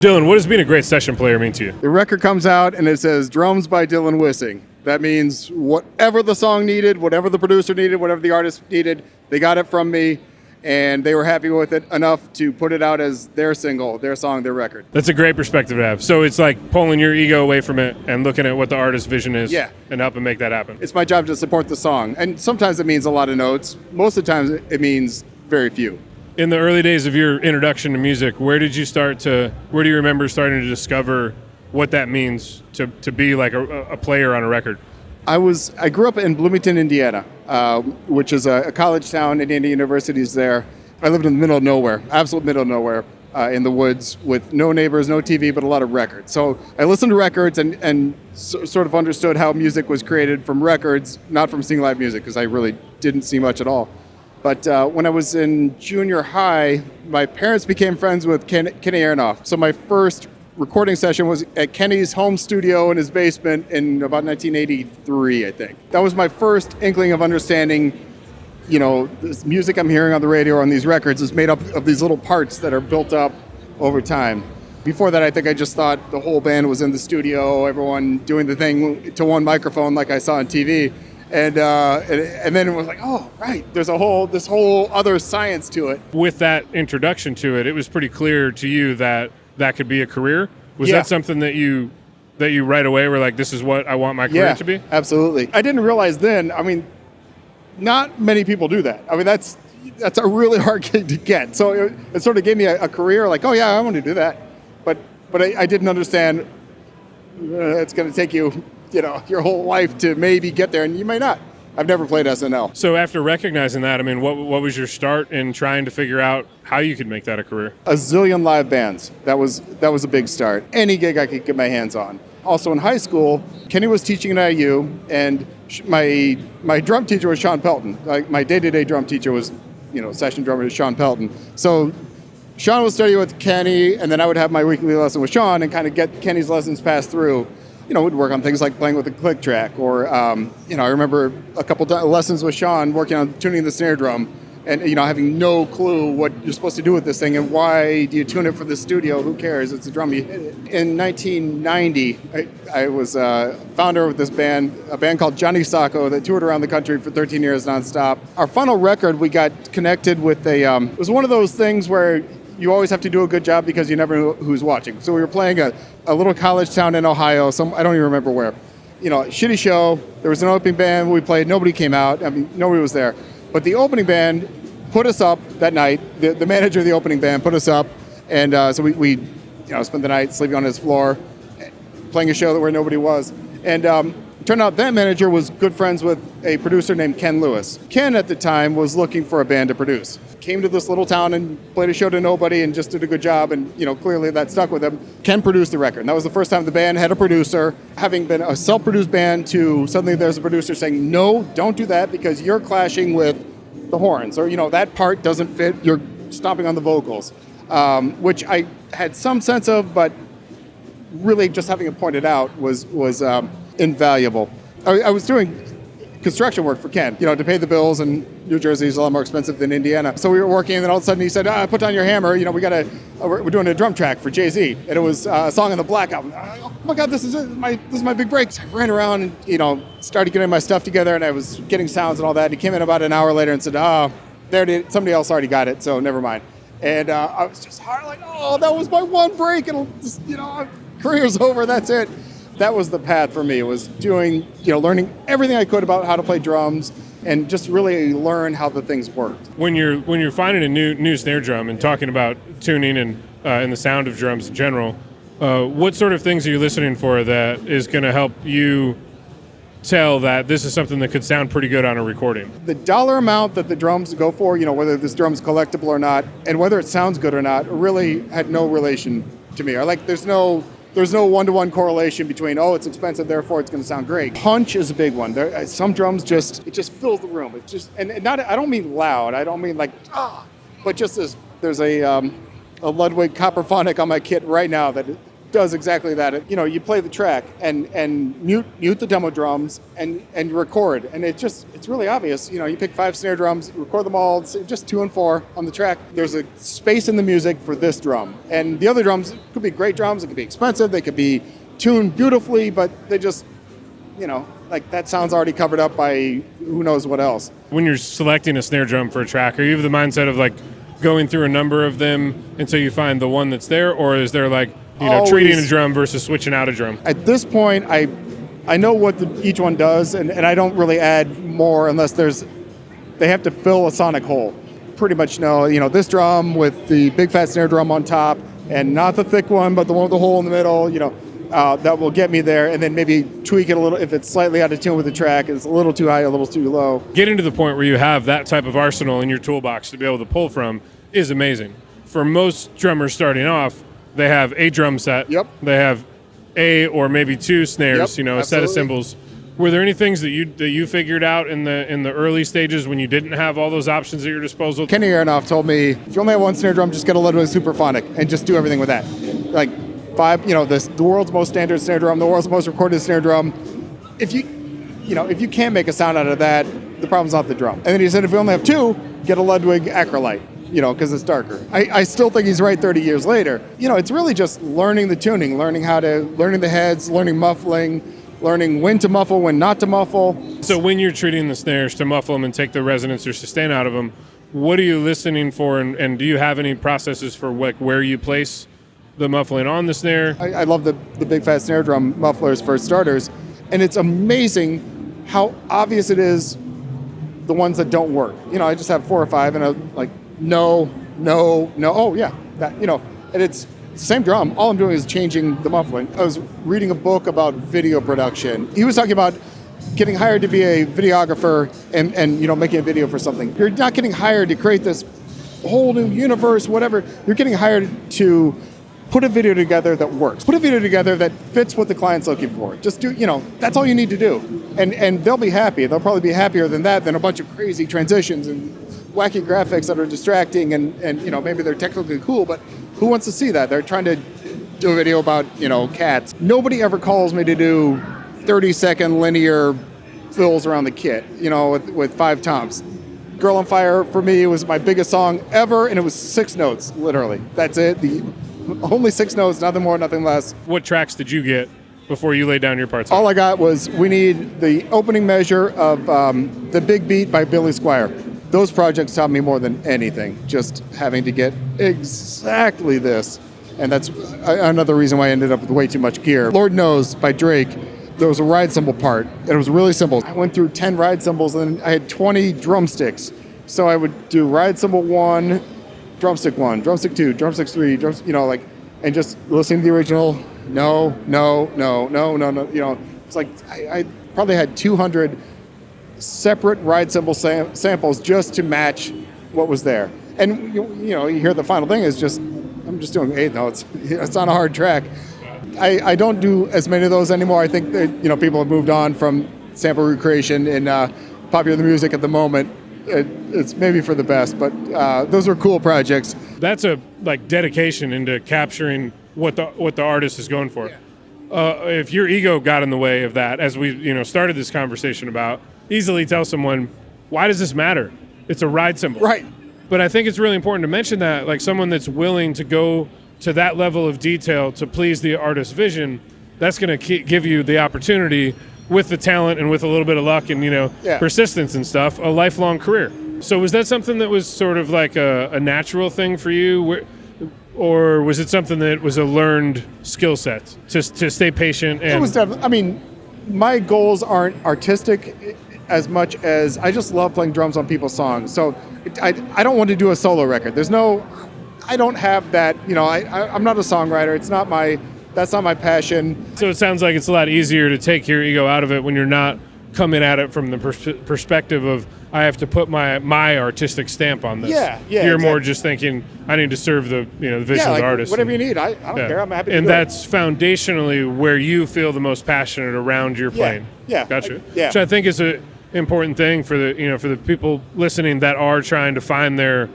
Dylan, what does being a great session player mean to you? The record comes out and it says drums by Dylan Wissing. That means whatever the song needed, whatever the producer needed, whatever the artist needed, they got it from me and they were happy with it enough to put it out as their single, their song, their record. That's a great perspective to have. So it's like pulling your ego away from it and looking at what the artist's vision is and helping make that happen. It's my job to support the song. And sometimes it means a lot of notes. Most of the times it means very few. In the early days of your introduction to music, where do you remember starting to discover what that means to be like a player on a record? I grew up in Bloomington, Indiana, which is a college town. Indiana University is there. I lived in the middle of nowhere, absolute middle of nowhere, in the woods with no neighbors, no TV, but a lot of records. So I listened to records and sort of understood how music was created from records, not from seeing live music, because I really didn't see much at all. But when I was in junior high, my parents became friends with Kenny Aronoff. So my first recording session was at Kenny's home studio in his basement in about 1983, I think. That was my first inkling of understanding, this music I'm hearing on the radio or on these records is made up of these little parts that are built up over time. Before that, I think I just thought the whole band was in the studio, everyone doing the thing to one microphone like I saw on TV. And then it was like, oh, right, there's this whole other science to it. With that introduction to it, it was pretty clear to you that could be a career. Was that something that you right away were like, this is what I want my career to be? Yeah, absolutely. I didn't realize then, not many people do that. That's a really hard gig to get. So it sort of gave me a career like, oh yeah, I want to do that. But I didn't understand it's going to take you, your whole life to maybe get there, and you may not. I've never played SNL. So after recognizing that, what was your start in trying to figure out how you could make that a career? A zillion live bands. That was a big start. Any gig I could get my hands on. Also in high school, Kenny was teaching at IU, and my drum teacher was Sean Pelton. Like my day-to-day drum teacher was, session drummer was Sean Pelton. So Sean would study with Kenny, and then I would have my weekly lesson with Sean and kind of get Kenny's lessons passed through. We'd work on things like playing with a click track, or I remember a couple lessons with Sean working on tuning the snare drum, and having no clue what you're supposed to do with this thing and why do you tune it for the studio? Who cares? It's a drum. You hit it. In 1990, I was founder of this band, a band called Johnny Socko that toured around the country for 13 years nonstop. Our final record, we got connected with it was one of those things where you always have to do a good job because you never know who's watching. So we were playing a little college town in Ohio, I don't even remember where. Shitty show. There was an opening band. We played. Nobody came out. Nobody was there. But the opening band put us up that night. The manager of the opening band put us up. And so we spent the night sleeping on his floor, playing a show where nobody was. And it turned out that manager was good friends with a producer named Ken Lewis. Ken at the time was looking for a band to produce. Came to this little town and played a show to nobody and just did a good job, and clearly that stuck with him. Ken produced the record, and that was the first time the band had a producer. Having been a self-produced band to suddenly there's a producer saying, no, don't do that because you're clashing with the horns, or that part doesn't fit, you're stomping on the vocals, which I had some sense of, but really just having it pointed out was invaluable. I was doing construction work for Ken, to pay the bills, and New Jersey is a lot more expensive than Indiana. So we were working, and then all of a sudden he said, put down your hammer, we're doing a drum track for Jay-Z. And it was a song on the Black Album. Oh my God, this is my big break. So I ran around and, started getting my stuff together, and I was getting sounds and all that. He came in about an hour later and said, somebody else already got it, so never mind. And I was just hard, like, that was my one break. It'll just, career's over, that's it. That was the path for me. It was doing, learning everything I could about how to play drums and just really learn how the things worked. When you're finding a new snare drum and talking about tuning and the sound of drums in general, what sort of things are you listening for that is going to help you tell that this is something that could sound pretty good on a recording? The dollar amount that the drums go for, whether this drum's collectible or not, and whether it sounds good or not, really had no relation to me. There's no one-to-one correlation between, it's expensive, therefore it's going to sound great. Punch is a big one. Some drums it just fills the room. It's just, and not, I don't mean loud. I don't mean like, but just there's a Ludwig Copperphonic on my kit right now that does exactly that. You know, you play the track and mute the demo drums and record, and it's really obvious. You know, you pick 5 snare drums, record them all, just 2 and 4 on the track. There's a space in the music for this drum, and the other drums could be great drums. It could be expensive. They could be tuned beautifully, but they just, you know, like that sound's already covered up by who knows what else. When you're selecting a snare drum for a track, are you of the mindset of like going through a number of them until you find the one that's there, or is there like, you know, treating a drum versus switching out a drum? At this point, I know what each one does, and I don't really add more unless they have to fill a sonic hole. Pretty much know, you know, this drum with the big fat snare drum on top, and not the thick one, but the one with the hole in the middle, you know, that will get me there, and then maybe tweak it a little if it's slightly out of tune with the track, it's a little too high, a little too low. Getting to the point where you have that type of arsenal in your toolbox to be able to pull from is amazing. For most drummers starting off, they have a drum set. Yep. They have a or maybe 2 snares. Yep, you know, a absolutely. set of cymbals. Were there any things that you figured out in the early stages when you didn't have all those options at your disposal? Kenny Aronoff told me, if you only have 1 snare drum, just get a Ludwig Superphonic and just do everything with that. Like 5, you know, the world's most standard snare drum, the world's most recorded snare drum. If you can't make a sound out of that, the problem's not the drum. And then he said, if you only have 2, get a Ludwig Acrolite. You know, because it's darker. I still think he's right 30 years later. You know, it's really just learning the tuning, learning the heads, learning muffling, learning when to muffle, when not to muffle. So when you're treating the snares to muffle them and take the resonance or sustain out of them, what are you listening for, and do you have any processes for where you place the muffling on the snare? I love the big fat snare drum mufflers for starters, and it's amazing how obvious it is the ones that don't work. You know, I just have 4 or 5, and I'm like, no, oh yeah, that, you know, and it's the same drum. All I'm doing is changing the muffling. I was reading a book about video production. He was talking about getting hired to be a videographer and you know, making a video for something. You're not getting hired to create this whole new universe, whatever. You're getting hired to put a video together that works. Put a video together that fits what the client's looking for. Just do, you know, that's all you need to do. And they'll be happy. They'll probably be happier than that, than a bunch of crazy transitions and wacky graphics that are distracting and you know, maybe they're technically cool, but who wants to see that? They're trying to do a video about, you know, cats. Nobody ever calls me to do 30-second linear fills around the kit, you know, with 5 toms. Girl on Fire for me was my biggest song ever, and it was 6 notes, literally. That's it. Only 6 notes, nothing more, nothing less. What tracks did you get before you laid down your parts? All I got was, we need the opening measure of The Big Beat by Billy Squier. Those projects taught me more than anything, just having to get exactly this. And that's another reason why I ended up with way too much gear. Lord Knows by Drake, there was a ride cymbal part, and it was really simple. I went through 10 ride cymbals, and then I had 20 drumsticks. So I would do ride cymbal 1, drumstick 1, drumstick 2, drumstick 3, you know, like, and just listening to the original, no, you know, it's like I probably had 200 separate ride cymbal samples just to match what was there. And you know, you hear the final thing is just, I'm just doing 8 notes. It's not a hard track. I don't do as many of those anymore. I think that, you know, people have moved on from sample recreation in popular music at the moment. It's maybe for the best, but those are cool projects. That's a like dedication into capturing what the artist is going for. Yeah. If your ego got in the way of that, as we started this conversation about, easily tell someone, why does this matter? It's a ride cymbal. Right. But I think it's really important to mention that, like, someone that's willing to go to that level of detail to please the artist's vision, that's going to give you the opportunity, with the talent and with a little bit of luck and persistence and stuff, a lifelong career. So was that something that was sort of like a natural thing for you, or was it something that was a learned skill set to stay patient? And it was definitely. I mean, my goals aren't artistic as much as I just love playing drums on people's songs. So I don't want to do a solo record. I don't have that. You know, I'm not a songwriter. That's not my passion. So it sounds like it's a lot easier to take your ego out of it when you're not coming at it from the perspective of, I have to put my artistic stamp on this. Yeah. You're exactly. more just thinking, I need to serve the the vision of the artist. Whatever you need, I don't care. I'm happy to and do it. that's foundationally where you feel the most passionate around your playing. Yeah. Gotcha. Which I think is an important thing for the people listening that are trying to find their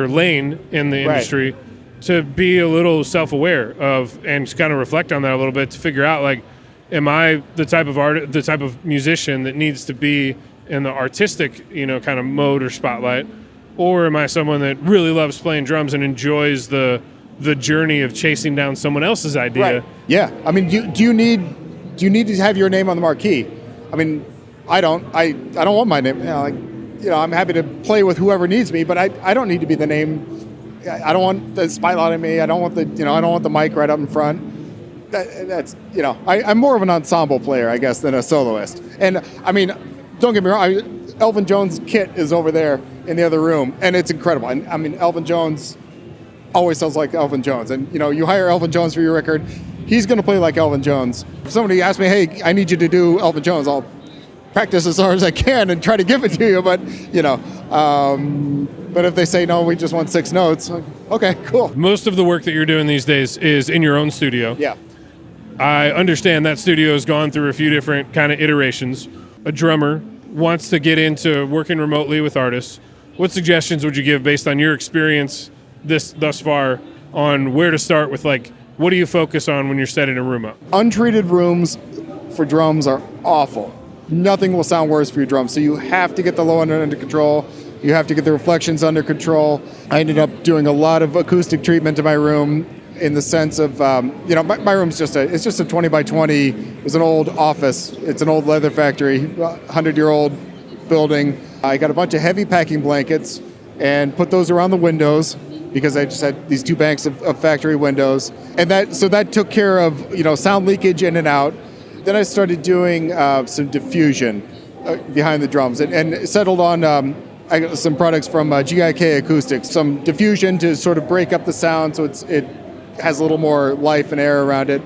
lane in the industry. to be a little self-aware of and just kind of reflect on that a little bit to figure out, like, am I the type of musician that needs to be in the artistic, kind of mode or spotlight, or am I someone that really loves playing drums and enjoys the journey of chasing down someone else's idea? Right. Yeah. I mean, do you need to have your name on the marquee? I mean, I don't want my name. I'm happy to play with whoever needs me, but I don't need to be the name. I don't want the spotlight on me. I don't want the mic right up in front. I'm more of an ensemble player, I guess, than a soloist. And I mean, don't get me wrong, Elvin Jones' kit is over there in the other room, and it's incredible. I mean, Elvin Jones always sounds like Elvin Jones. And, you hire Elvin Jones for your record, he's going to play like Elvin Jones. If somebody asks me, hey, I need you to do Elvin Jones, I'll practice as hard as I can and try to give it to you. But, but if they say, no, we just want 6 notes, okay, cool. Most of the work that you're doing these days is in your own studio. Yeah. I understand that studio has gone through a few different kind of iterations. A drummer wants to get into working remotely with artists. What suggestions would you give based on your experience thus far on where to start with, like, what do you focus on when you're setting a room up? Untreated rooms for drums are awful. Nothing will sound worse for your drums. So you have to get the low end under control. You have to get the reflections under control. I ended up doing a lot of acoustic treatment to my room in the sense of, my room's just a 20 by 20. It's an old office. It's an old leather factory, 100-year-old building. I got a bunch of heavy packing blankets and put those around the windows because I just had these 2 banks of factory windows. And that took care of, sound leakage in and out. Then I started doing some diffusion behind the drums and settled on I got some products from GIK Acoustics, some diffusion to sort of break up the sound so it has a little more life and air around it.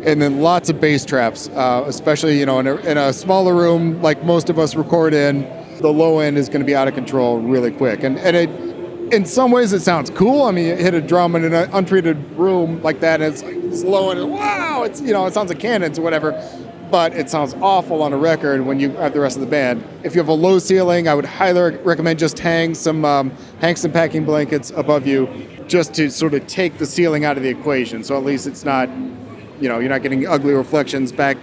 And then lots of bass traps, especially, in a smaller room like most of us record in, the low end is going to be out of control really quick. And in some ways it sounds cool. I mean, you hit a drum in an untreated room like that, and it's low and wow, it sounds like cannons or whatever, but it sounds awful on a record when you have the rest of the band. If you have a low ceiling, I would highly recommend just hang some packing blankets above you just to sort of take the ceiling out of the equation. So at least it's not, you're not getting ugly reflections back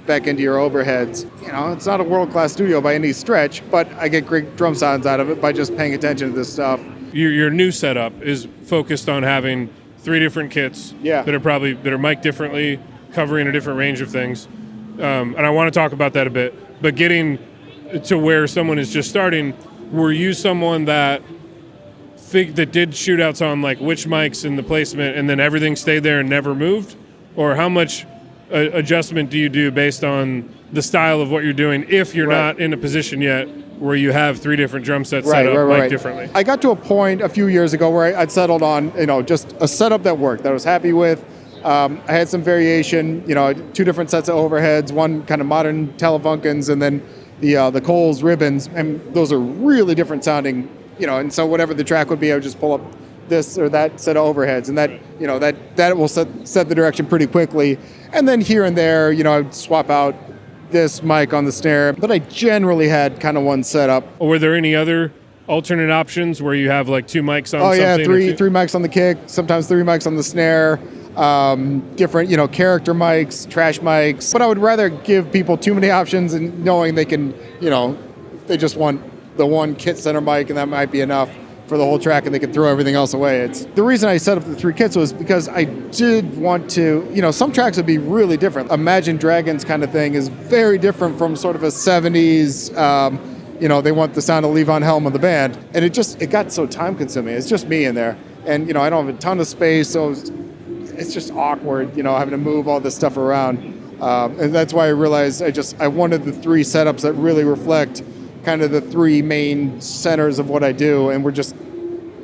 into your overheads. It's not a world-class studio by any stretch, but I get great drum sounds out of it by just paying attention to this stuff. Your new setup is focused on having 3 different kits that are mic'd differently, covering a different range of things. And I want to talk about that a bit. But getting to where someone is just starting, were you someone that did shootouts on like which mics and the placement, and then everything stayed there and never moved? Or how much adjustment do you do based on the style of what you're doing if you're not in a position yet where you have 3 different drum sets set up differently? I got to a point a few years ago where I'd settled on, just a setup that worked, that I was happy with. I had some variation, 2 different sets of overheads, one kind of modern Telefunkens, and then the Coles ribbons, and those are really different sounding, and so whatever the track would be, I would just pull up this or that set of overheads, and that will set the direction pretty quickly. And then here and there, I'd swap out this mic on the snare, but I generally had kind of one setup. Or were there any other alternate options where you have like 2 mics on something? Oh yeah, three mics on the kick, sometimes 3 mics on the snare, different, character mics, trash mics. But I would rather give people too many options and knowing they can, if they just want the one kit center mic and that might be enough for the whole track and they can throw everything else away. The reason I set up the 3 kits was because I did want to, some tracks would be really different. Imagine Dragons kind of thing is very different from sort of a 70s, they want the sound of Levon Helm of the band. And it got so time consuming. It's just me in there. And, I don't have a ton of space, so it's just awkward, having to move all this stuff around. And that's why I realized I wanted the 3 setups that really reflect kind of the 3 main centers of what I do, and we're just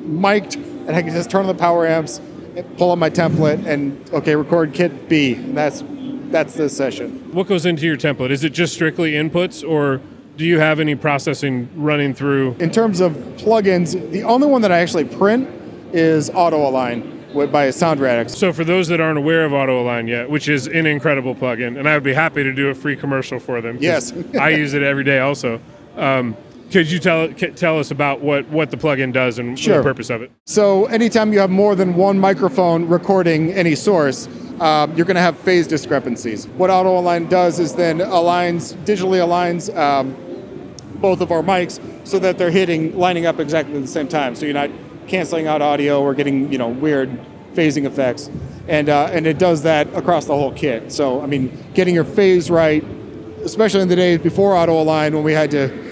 mic'd, and I can just turn on the power amps, pull up my template, and record kit B, and that's this session. What goes into your template? Is it just strictly inputs, or do you have any processing running through? In terms of plugins, the only one that I actually print is Auto Align by Soundtrap. So for those that aren't aware of Auto Align yet, which is an incredible plugin, and I would be happy to do a free commercial for them. Yes. I use it every day also. Could you tell us about what the plugin does and Sure. the purpose of it? So anytime you have more than one microphone recording any source, you're going to have phase discrepancies. What auto align does is then digitally aligns both of our mics so that they're lining up exactly at the same time. So you're not canceling out audio or getting weird phasing effects, and it does that across the whole kit. So I mean, getting your phase right, especially in the days before auto align when we had to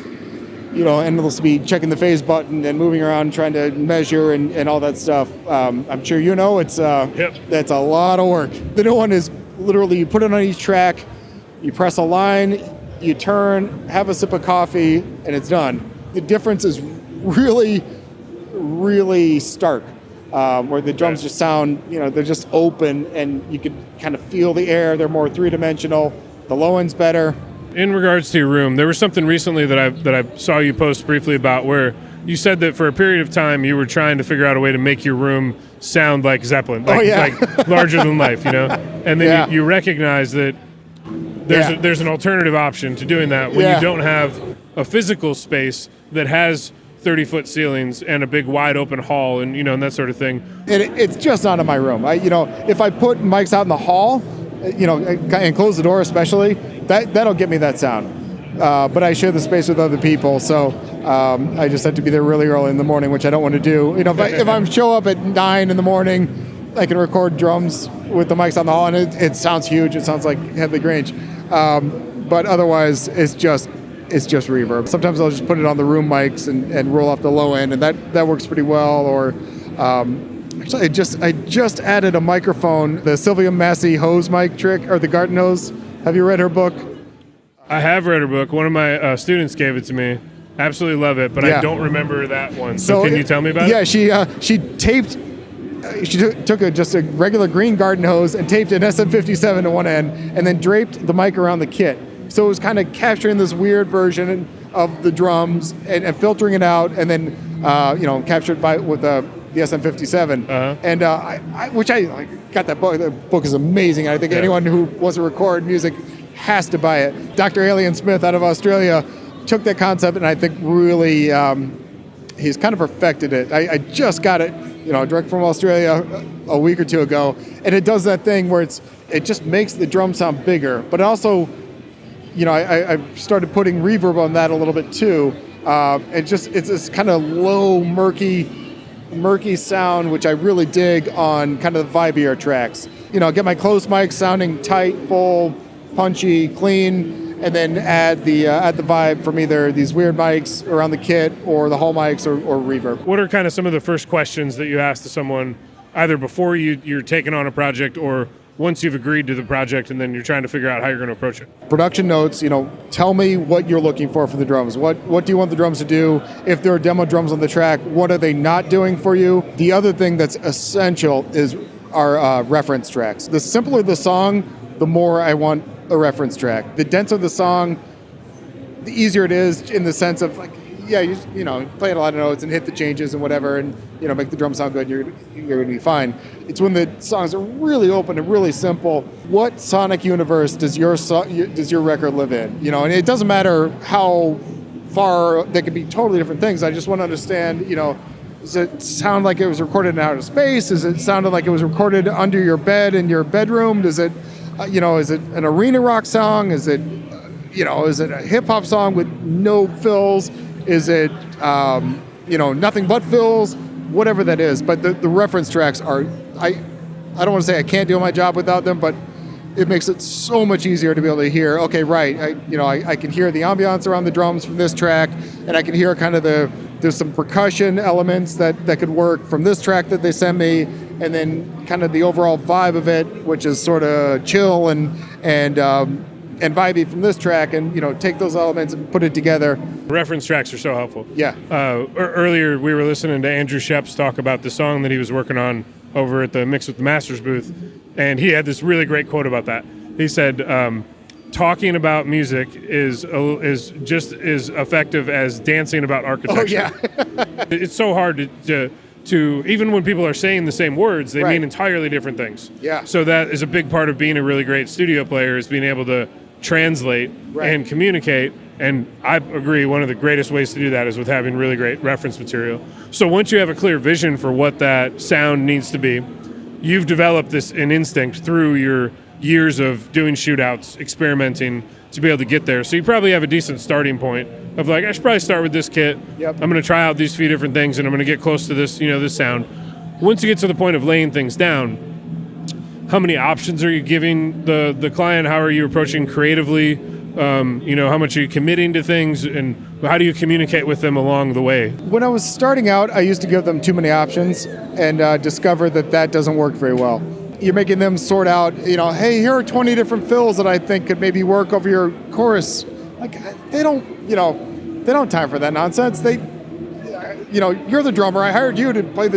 endlessly be checking the phase button and moving around trying to measure and all that stuff. I'm sure that's a lot of work. The new one is literally you put it on each track, you press a line, you turn, have a sip of coffee, and it's done. The difference is really, really stark, where the drums just sound, they're just open and you can kind of feel the air. They're more three-dimensional. The low end's better. In regards to your room, there was something recently that I saw you post briefly about where you said that for a period of time you were trying to figure out a way to make your room sound like Zeppelin, like larger than life, And then you recognize that there's an alternative option to doing that when you don't have a physical space that has 30-foot ceilings and a big wide open hall and and that sort of thing. It's just not in my room. If I put mics out in the hall, and close the door especially, that'll get me that sound. But I share the space with other people, so I just have to be there really early in the morning, which I don't want to do. If I show up at 9 in the morning, I can record drums with the mics on the hall, and it sounds huge. It sounds like Headley Grange. But otherwise, it's just reverb. Sometimes I'll just put it on the room mics and roll off the low end, and that works pretty well. Or actually, I just added a microphone, the Sylvia Massey hose mic trick, or the garden hose. Have you read her book? I have read her book. One of my students gave it to me. Absolutely love it, but I don't remember that one. So can you tell me about it? Yeah, she taped. She took just a regular green garden hose and taped an SM57 to one end, and then draped the mic around the kit. So it was kind of capturing this weird version of the drums and filtering it out, and then captured with the SM57. And I got that book. The book is amazing. I think anyone who wants to record music has to buy it. Dr. Alien Smith out of Australia took that concept and I think really he's kind of perfected it. I just got it, direct from Australia a week or two ago, and it does that thing where it just makes the drum sound bigger, but it also, I started putting reverb on that a little bit too. It's this kind of low, murky sound, which I really dig on kind of the vibier tracks. Get my close mic sounding tight, full, punchy, clean, and then add the vibe from either these weird mics around the kit or the hall mics or reverb. What are kind of some of the first questions that you ask to someone either before you're taking on a project or once you've agreed to the project and then you're trying to figure out how you're going to approach it? Production notes, tell me what you're looking for the drums. What do you want the drums to do? If there are demo drums on the track, what are they not doing for you? The other thing that's essential is our reference tracks. The simpler the song, the more I want a reference track. The denser the song, the easier it is in the sense of you play a lot of notes and hit the changes and whatever, and make the drum sound good. You're going to be fine. It's when the songs are really open and really simple. What sonic universe does your record live in? And it doesn't matter how far they could be totally different things. I just want to understand. Does it sound like it was recorded in outer space? Does it sound like it was recorded under your bed in your bedroom? Does it is it an arena rock song? Is it a hip hop song with no fills? Is it, nothing but fills? Whatever that is. But the reference tracks are, I don't want to say I can't do my job without them, but it makes it so much easier to be able to hear, okay, right, I can hear the ambiance around the drums from this track, and I can hear kind of there's some percussion elements that could work from this track that they send me, and then kind of the overall vibe of it, which is sort of chill and vibey from this track, and take those elements and put it together. Reference tracks are so helpful. Yeah. Earlier we were listening to Andrew Sheps talk about the song that he was working on over at the Mix with the Masters booth, and he had this really great quote about that. He said, talking about music is just as effective as dancing about architecture. Oh, yeah. It's so hard to even when people are saying the same words, they mean entirely different things. Yeah. So that is a big part of being a really great studio player, is being able to translate and communicate. And I agree, one of the greatest ways to do that is with having really great reference material. So once you have a clear vision for what that sound needs to be, you've developed an instinct through your years of doing shootouts, experimenting, to be able to get there. So you probably have a decent starting point of like, I should probably start with this kit. Yep. I'm going to try out these few different things, and I'm going to get close to this, this sound. Once you get to the point of laying things down, how many options are you giving the client? How are you approaching creatively? How much are you committing to things, and how do you communicate with them along the way? When I was starting out, I used to give them too many options and discovered that doesn't work very well. You're making them sort out, hey, here are 20 different fills that I think could maybe work over your chorus. Like, they don't have time for that nonsense. You're the drummer. I hired you to play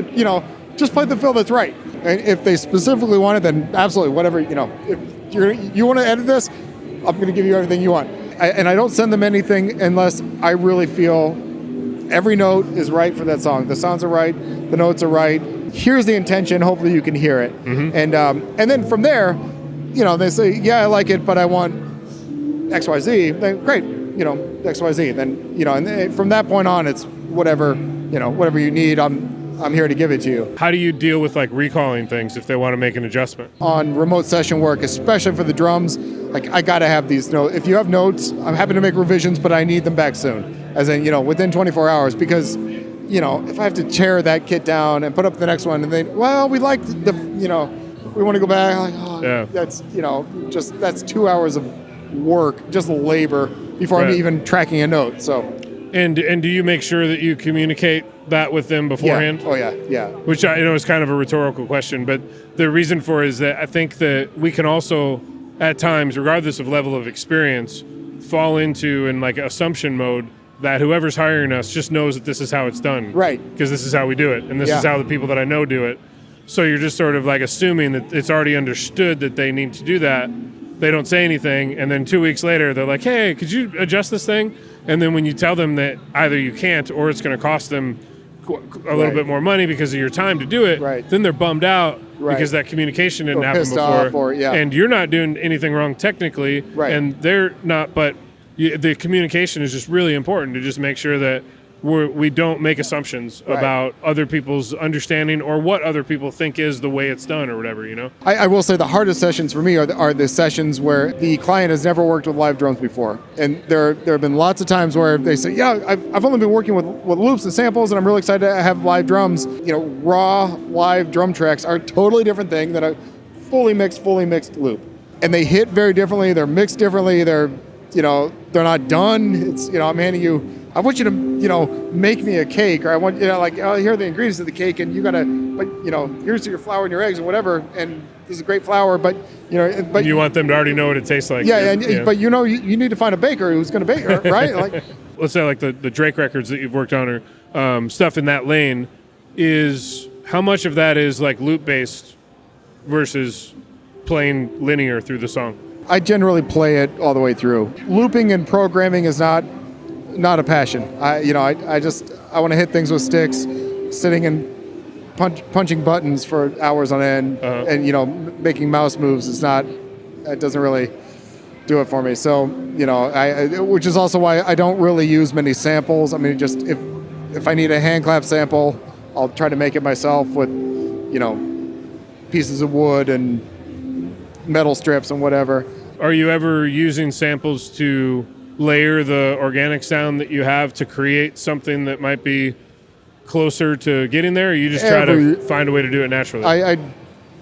just play the fill that's right. And if they specifically want it, then absolutely, whatever, if you want to edit this, I'm going to give you everything you want. And I don't send them anything unless I really feel every note is right for that song. The sounds are right, the notes are right. Here's the intention. Hopefully you can hear it. Mm-hmm. And then from there, they say, yeah, I like it, but I want X, Y, Z. Then great, X, Y, Z. Then, and from that point on, it's whatever you need. I'm here to give it to you. How do you deal with like recalling things if they want to make an adjustment? On remote session work, especially for the drums, like I got to have these notes. If you have notes, I'm happy to make revisions, but I need them back soon. As in, within 24 hours, because, if I have to tear that kit down and put up the next one and then, we like we want to go back. Like, yeah. That's 2 hours of work, just labor before I'm even tracking a note. So. And do you make sure that you communicate that with them beforehand? Yeah. Oh, yeah. Which I know is kind of a rhetorical question, but the reason for it is that I think that we can also, at times, regardless of level of experience, fall into in like assumption mode that whoever's hiring us just knows that this is how it's done. Right. Because this is how we do it, and this is how the people that I know do it. So you're just sort of like assuming that it's already understood that they need to do that. They don't say anything, and then 2 weeks later, they're like, hey, could you adjust this thing? And then when you tell them that either you can't or it's going to cost them a little bit more money because of your time to do it, then they're bummed out because that communication didn't happen before. And you're not doing anything wrong technically, and they're not, but the communication is just really important to just make sure that we don't make assumptions about other people's understanding or what other people think is the way it's done or whatever, I will say the hardest sessions for me are the sessions where the client has never worked with live drums before. And there have been lots of times where they say, yeah, I've only been working with loops and samples, and I'm really excited to have live drums. Raw live drum tracks are a totally different thing than a fully mixed loop. And they hit very differently, they're mixed differently, they're not done. It's, I'm handing you, I want you to, make me a cake, or I want, here are the ingredients of the cake, and you gotta, but, here's your flour and your eggs and whatever, and this is great flour, but, but you want them to already know what it tastes like. But you need to find a baker who's gonna bake, right? Like, let's say like the Drake records that you've worked on, or stuff in that lane, is how much of that is like loop based versus playing linear through the song? I generally play it all the way through. Looping and programming is not a passion. I want to hit things with sticks, sitting and punching buttons for hours on end, and making mouse moves is not. It doesn't really do it for me. So which is also why I don't really use many samples. I mean, just if I need a hand clap sample, I'll try to make it myself with pieces of wood and metal strips and whatever. Are you ever using samples to layer the organic sound that you have to create something that might be closer to getting there, or you just try to find a way to do it naturally? I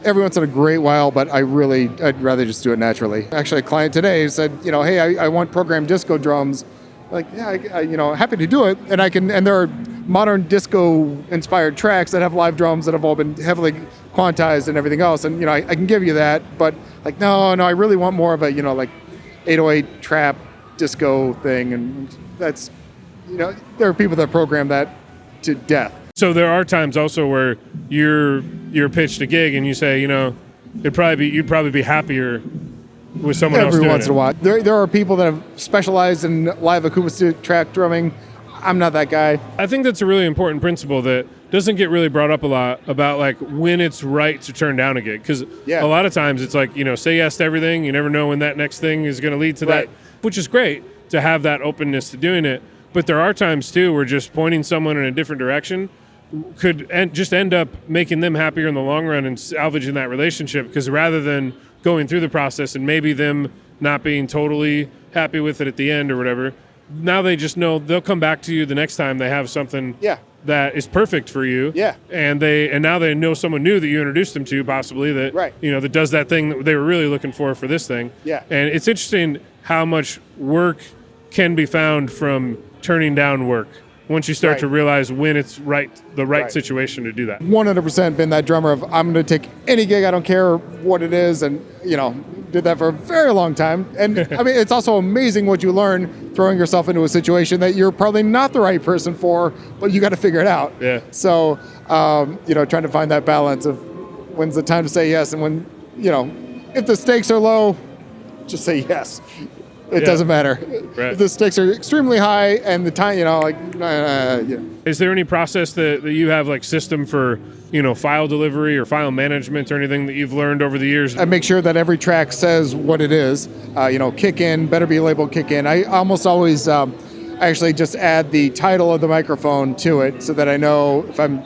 every once in a great while, but I'd rather just do it naturally. Actually, a client today said, hey, I want programmed disco drums. Like, yeah, happy to do it, and there are modern disco-inspired tracks that have live drums that have all been heavily quantized and everything else, and I can give you that, but like, no, I really want more of a, like 808 trap disco thing, and that's, there are people that program that to death. So there are times also where you're pitched a gig and you say, you'd probably be happier with someone else doing it. Every once in a while. There are people that have specialized in live acoustic track drumming. I'm not that guy. I think that's a really important principle that doesn't get really brought up a lot about like when it's right to turn down a gig. Because a lot of times it's like, say yes to everything. You never know when that next thing is going to lead to that, which is great to have that openness to doing it. But there are times too where just pointing someone in a different direction could just end up making them happier in the long run and salvaging that relationship, because rather than going through the process and maybe them not being totally happy with it at the end or whatever, now they just know they'll come back to you the next time they have something that is perfect for you. And now they know someone new that you introduced them to, possibly, that that does that thing that they were really looking for this thing. And it's interesting how much work can be found from turning down work once you start to realize when it's the right situation to do that. 100% been that drummer of, I'm going to take any gig, I don't care what it is, and did that for a very long time. And I mean, it's also amazing what you learn throwing yourself into a situation that you're probably not the right person for, but you got to figure it out. So trying to find that balance of when's the time to say yes, and when if the stakes are low, just say yes. It doesn't matter. If the stakes are extremely high and the time, Is there any process that you have, like system for, file delivery or file management or anything that you've learned over the years? I make sure that every track says what it is. Kick in, better be labeled kick in. I almost always actually just add the title of the microphone to it so that I know if I'm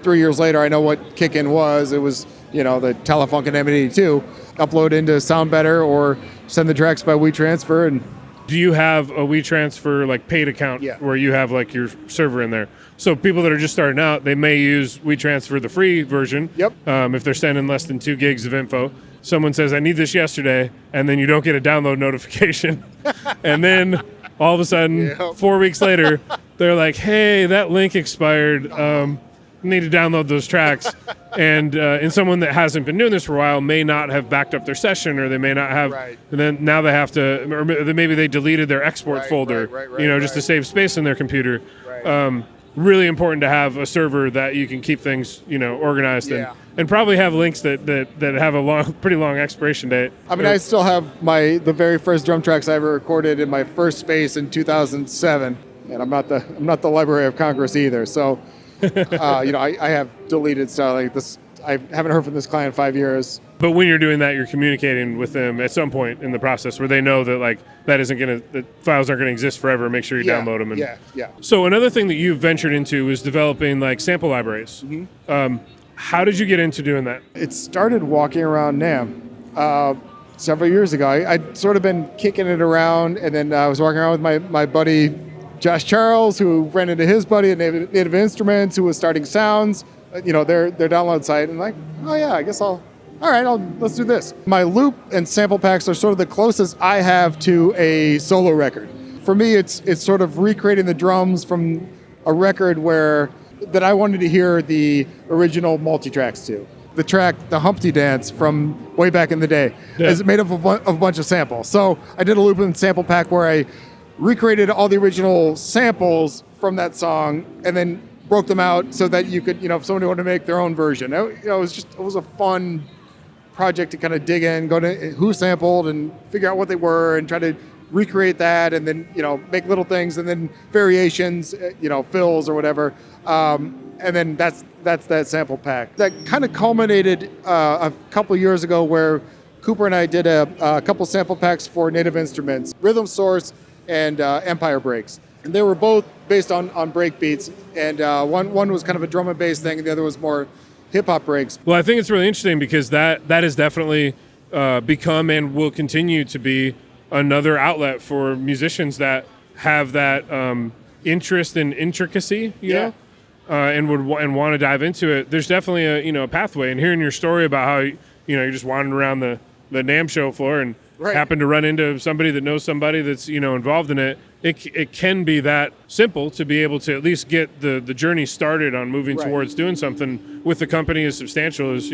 3 years later, I know what kick in was. It was, the Telefunken M82. Upload into Sound Better or send the tracks by WeTransfer. And do you have a WeTransfer like paid account where you have like your server in there? So people that are just starting out, they may use WeTransfer, the free version. If they're sending less than 2 gigs of info. Someone says, I need this yesterday, and then you don't get a download notification. And then all of a sudden, 4 weeks later, they're like, hey, that link expired. Need to download those tracks. And someone that hasn't been doing this for a while may not have backed up their session, or they may not have, and then now they have to, or maybe they deleted their export folder, just to save space in their computer. Really important to have a server that you can keep things, organized and probably have links that have a pretty long expiration date. I mean, I still have the very first drum tracks I ever recorded in my first space in 2007, and I'm not the Library of Congress either, so. I have deleted stuff like this. I haven't heard from this client in 5 years. But when you're doing that, you're communicating with them at some point in the process where they know that like the files aren't going to exist forever. Make sure you download them. So another thing that you've ventured into is developing like sample libraries. How did you get into doing that? It started walking around NAMM several years ago. I'd sort of been kicking it around, and then I was walking around with my buddy Josh Charles, who ran into his buddy at Native Instruments, who was starting Sounds, their download site, and like, oh yeah, I guess let's do this. My loop and sample packs are sort of the closest I have to a solo record. For me, it's sort of recreating the drums from a record that I wanted to hear the original multi-tracks to. The track, the Humpty Dance from way back in the day, is made up of a bunch of samples. So I did a loop and sample pack where I recreated all the original samples from that song and then broke them out so that you could, if somebody wanted to make their own version. It was a fun project to kind of dig in, go to who sampled and figure out what they were and try to recreate that, and then, make little things and then variations, fills or whatever. And then that's that sample pack. That kind of culminated a couple years ago where Cooper and I did a couple sample packs for Native Instruments, Rhythm Source, and Empire Breaks. And they were both based on break beats, and one was kind of a drum and bass thing, and the other was more hip-hop breaks. Well, I think it's really interesting because that has definitely become and will continue to be another outlet for musicians that have that interest in intricacy, and want to dive into it. There's definitely a pathway. And hearing your story about how you're just wandering around the NAMM show floor and happen to run into somebody that knows somebody that's involved in it. It can be that simple to be able to at least get the journey started on moving towards doing something with the company as substantial as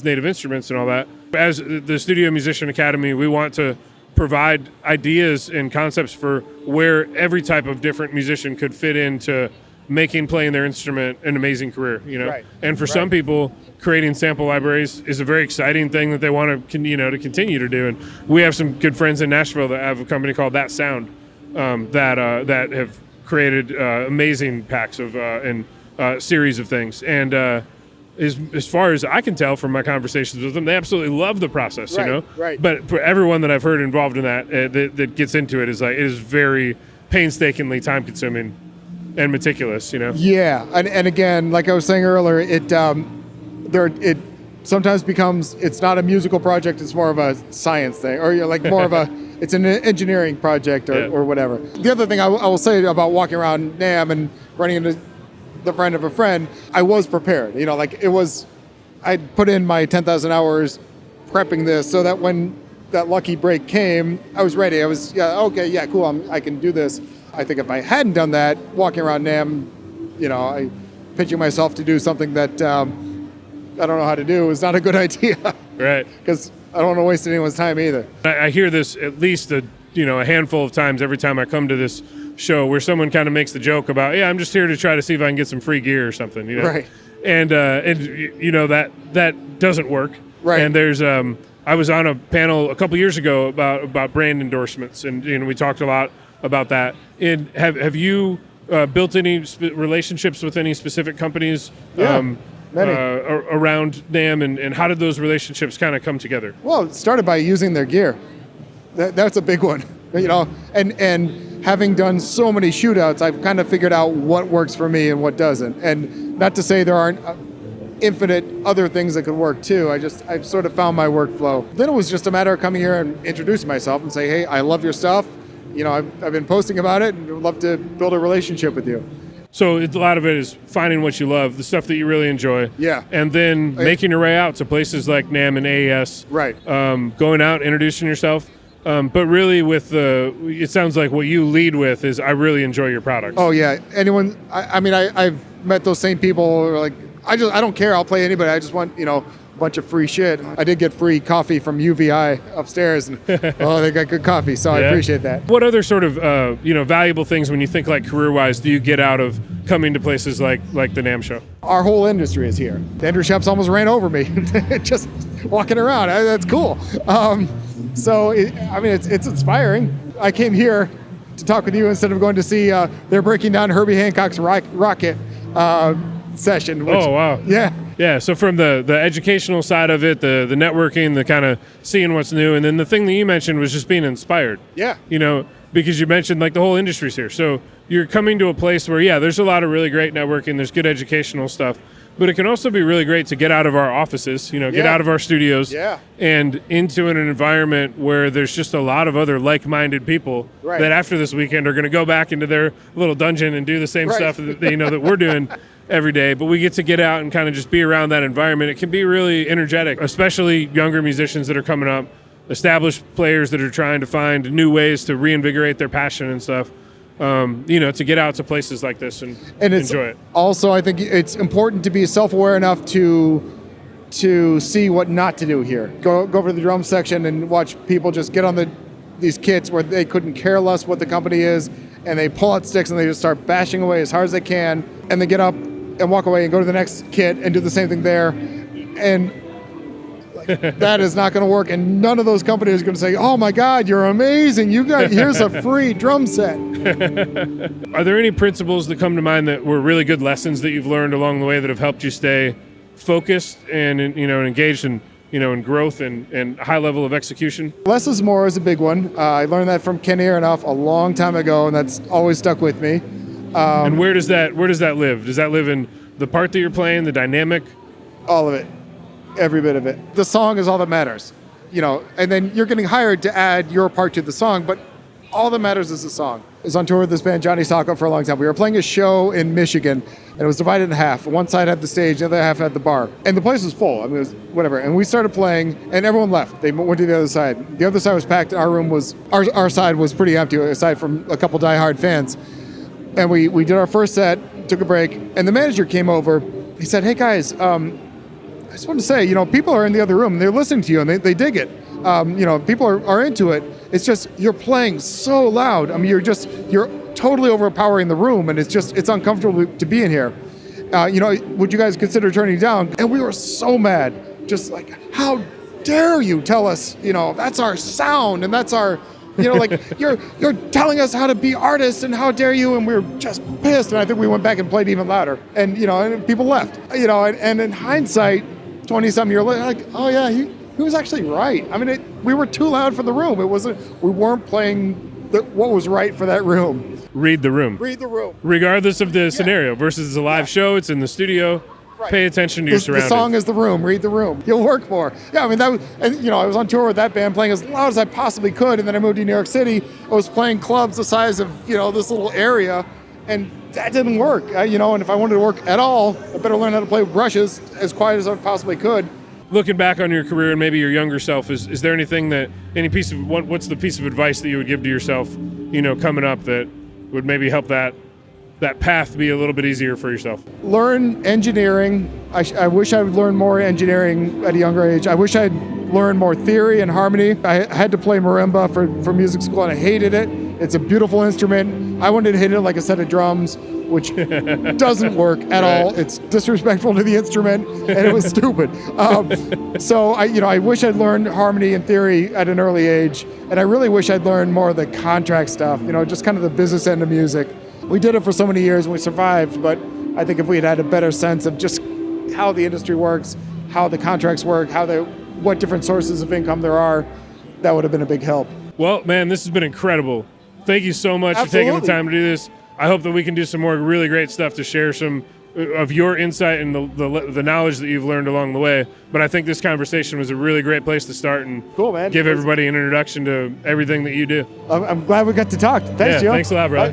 Native Instruments and all that. As the Studio Musician Academy, we want to provide ideas and concepts for where every type of different musician could fit into making playing their instrument an amazing career. And for some people, creating sample libraries is a very exciting thing that they want to continue to do. And we have some good friends in Nashville that have a company called That Sound that have created amazing packs of and series of things. And as far as I can tell from my conversations with them, they absolutely love the process, Right, you know? right. But for everyone that I've heard involved in that gets into it, it is very painstakingly time-consuming and meticulous, you know? Yeah, and again, like I was saying earlier, it sometimes becomes, it's not a musical project, it's more of a science thing, or like more of it's an engineering project or whatever. The other thing I will say about walking around NAMM and running into the friend of a friend, I was prepared. You know, like I'd put in my 10,000 hours prepping this so that when that lucky break came, I was ready. I was, cool, I can do this. I think if I hadn't done that, walking around NAMM, you know, pitching myself to do something that I don't know how to do is not a good idea. Right. Because I don't want to waste anyone's time either. I hear this at least a handful of times every time I come to this show where someone kind of makes the joke about, I'm just here to try to see if I can get some free gear or something, you know? Right. And you know, that doesn't work. Right. And there's I was on a panel a couple years ago about brand endorsements, and we talked a lot about that. And have you built any relationships with any specific companies? Yeah. Around NAMM, and how did those relationships kind of come together? Well, it started by using their gear. That's a big one, you know. And having done so many shootouts, I've kind of figured out what works for me and what doesn't. And not to say there aren't infinite other things that could work too. I've sort of found my workflow. Then it was just a matter of coming here and introducing myself and say, hey, I love your stuff. You know, I've been posting about it and would love to build a relationship with you. So a lot of it is finding what you love, the stuff that you really enjoy. Yeah. And then making your way out to places like NAMM and AES. Right. Going out, introducing yourself. But really it sounds like what you lead with is I really enjoy your products. Oh, yeah. Anyone, I've met those same people who are like, I don't care. I'll play anybody. I just want, you know, a bunch of free shit. I did get free coffee from UVI upstairs, and they got good coffee, so I appreciate that. What other sort of valuable things when you think like career-wise do you get out of coming to places like the NAMM show? Our whole industry is here. The Andrew Sheps almost ran over me just walking around. That's cool. It's inspiring. I came here to talk with you instead of going to see they're breaking down Herbie Hancock's Rocket session. Which, oh, wow. Yeah. Yeah, so from the educational side of it, the networking, the kind of seeing what's new, and then the thing that you mentioned was just being inspired. Yeah. You know, because you mentioned like the whole industry's here. So you're coming to a place where, there's a lot of really great networking, there's good educational stuff, but it can also be really great to get out of our offices, get out of our studios and into an environment where there's just a lot of other like-minded people that after this weekend are going to go back into their little dungeon and do the same stuff that we're doing every day, but we get out and kind of just be around that environment. It can be really energetic, especially younger musicians that are coming up, established players that are trying to find new ways to reinvigorate their passion and stuff. To get out to places like this and enjoy it. Also, I think it's important to be self-aware enough to see what not to do here. Go over to the drum section and watch people just get on these kits where they couldn't care less what the company is, and they pull out sticks and they just start bashing away as hard as they can, and they get up and walk away and go to the next kit and do the same thing there. And that is not going to work, and none of those companies are going to say, oh my God, you're amazing, here's a free drum set. Are there any principles that come to mind that were really good lessons that you've learned along the way that have helped you stay focused and engaged in growth and high level of execution? Less is more is a big one. I learned that from Kenny Aronoff a long time ago, and that's always stuck with me. And where does that live? Does that live in the part that you're playing, the dynamic? All of it. Every bit of it. The song is all that matters, and then you're getting hired to add your part to the song, but all that matters is the song. I was on tour with this band, Johnny Socko, for a long time. We were playing a show in Michigan, and it was divided in half. One side had the stage, the other half had the bar. And the place was full. I mean, it was whatever. And we started playing, and everyone left. They went to the other side. The other side was packed. Our side was pretty empty, aside from a couple diehard fans. And we did our first set, took a break, and the manager came over. He said, hey, guys, I just want to say, people are in the other room, and they're listening to you, and they dig it. People are into it. It's just, you're playing so loud. I mean, you're totally overpowering the room, and it's uncomfortable to be in here. Would you guys consider turning down? And we were so mad. Just like, how dare you tell us, that's our sound, and that's our You know, like you're telling us how to be artists and how dare you? And we were just pissed. And I think we went back and played even louder. And you know, and people left. You know, and in hindsight, 20-some years later, like, oh yeah, he was actually right. I mean, we were too loud for the room. We weren't playing what was right for that room. Read the room. Read the room. Regardless of the scenario. Versus a live show, it's in the studio. Right. Pay attention to your surroundings. The song is the room. Read the room. You'll work more. Yeah, I mean, and you know, I was on tour with that band playing as loud as I possibly could, and then I moved to New York City. I was playing clubs the size of, you know, this little area, and that didn't work. You know, and if I wanted to work at all, I better learn how to play with brushes as quiet as I possibly could. Looking back on your career and maybe your younger self, is there anything what's the piece of advice that you would give to yourself, you know, coming up that would maybe help that path be a little bit easier for yourself? Learn engineering. I wish I would learn more engineering at a younger age. I wish I'd learned more theory and harmony. I had to play marimba for music school, and I hated it. It's a beautiful instrument. I wanted to hit it like a set of drums, which doesn't work at all. It's disrespectful to the instrument, and it was stupid. So I wish I'd learned harmony and theory at an early age, and I really wish I'd learned more of the contract stuff, you know, just kind of the business end of music. We did it for so many years and we survived, but I think if we had had a better sense of just how the industry works, how the contracts work, what different sources of income there are, that would have been a big help. Well, man, this has been incredible. Thank you so much for taking the time to do this. I hope that we can do some more really great stuff to share some of your insight and the knowledge that you've learned along the way. But I think this conversation was a really great place to start and cool, man. Give everybody an introduction to everything that you do. I'm glad we got to talk. Thanks, Joe. Thanks a lot, brother.